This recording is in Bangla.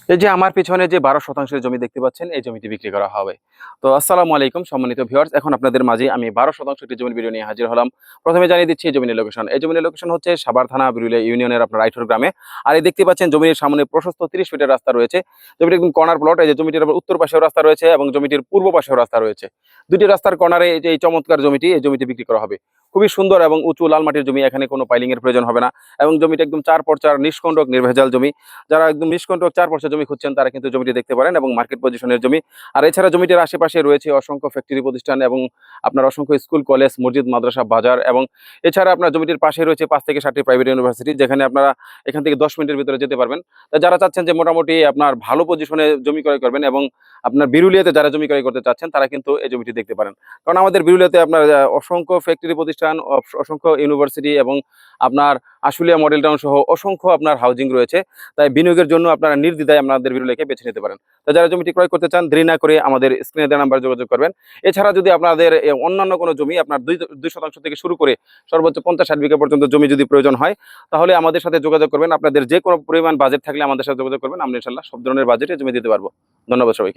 এই যে আমার পিছনে যে 12 শতাংশের জমি দেখতে পাচ্ছেন, এই জমিটি বিক্রি করা হবে। তো আসসালামু আলাইকুম সম্মানিত ভিউয়ার্স, এখন আপনাদের মাঝে আমি 12 শতাংশ একটি জমির ভিডিও নিয়ে হাজির হলাম। প্রথমে জানিয়ে দিচ্ছি এই জমির লোকেশন। এই জমির লোকেশন হচ্ছে সাভার থানা বিরুলিয়া ইউনিয়নের আপনার রাইঠুর গ্রামে। আর এই দেখতে পাচ্ছেন জমির সামনে প্রশস্ত 30 ফিটের রাস্তা রয়েছে। জমিটি একদম কর্নার প্লট। এই যে জমিটির আবার উত্তর পাশেও রাস্তা রয়েছে এবং জমিটির পূর্ব পাশেও রাস্তা রয়েছে। দুটি রাস্তার কর্নারে এই যে এই চমৎকার জমিটি, এই জমিটি বিক্রি করা হবে। খুবই সুন্দর এবং উঁচু লাল মাটির জমি, এখানে কোনো পাইলিং এর প্রয়োজন হবে না। এবং জমিটি একদম 4x4 নিষ্কণ্টক নির্ভেজাল জমি। যারা একদম নিষ্কণ্টক 4 পয়সা জমি খুঁজছেন তারা কিন্তু জমিটি দেখতে পারেন এবং মার্কেট পজিশনের জমি। আর এছাড়া জমিটির আশেপাশে রয়েছে অসংখ্য ফ্যাক্টরি প্রতিষ্ঠান এবং আপনার অসংখ্য স্কুল, কলেজ, মসজিদ, মাদ্রাসা, বাজার এবং এছাড়া আপনার জমিটির পাশে রয়েছে 5 থেকে 7টি প্রাইভেট ইউনিভার্সিটি, যেখানে আপনারা এখান থেকে 10 মিনিটের ভিতরে যেতে পারবেন। তা যারা চাচ্ছেন যে মোটামুটি আপনার ভালো পজিশনে জমি ক্রয় করবেন এবং আপনার বিরুলিয়াতে যারা জমি ক্রয় করতে চাচ্ছেন তারা কিন্তু এই জমিটি দেখতে পারেন। কারণ আমাদের বিরুলিয়াতে আপনার অসংখ্য ফ্যাক্টরি প্রতিষ্ঠান, অসংখ্য ইউনিভার্সিটি এবং আপনার আশুলিয়া মডেল টাউন সহ অসংখ্য আপনার হাউজিং রয়েছে। তাই বিনিয়োগের জন্য আপনারা নির্দ্বিধায় আপনাদের বিরুলিয়াকে বেছে নিতে পারেন। তো যারা জমিটি ক্রয় করতে চান দেরি না করে আমাদের স্ক্রিনে দেওয়া নাম্বারে যোগাযোগ করবেন। এছাড়া যদি আপনাদের অন্যান্য কোনো জমি আপনার 2 শতাংশ থেকে শুরু করে সর্বোচ্চ 50-60 বিঘা পর্যন্ত জমি যদি প্রয়োজন হয়, তাহলে আমাদের সাথে যোগাযোগ করবেন। আপনাদের যে কোনো পরিমাণ বাজেট থাকলে আমাদের সাথে যোগাযোগ করবেন। আমরা ইনশাআল্লাহ সব ধরনের বাজেটে জমি দিতে পারবো। ধন্যবাদ সবাইকে।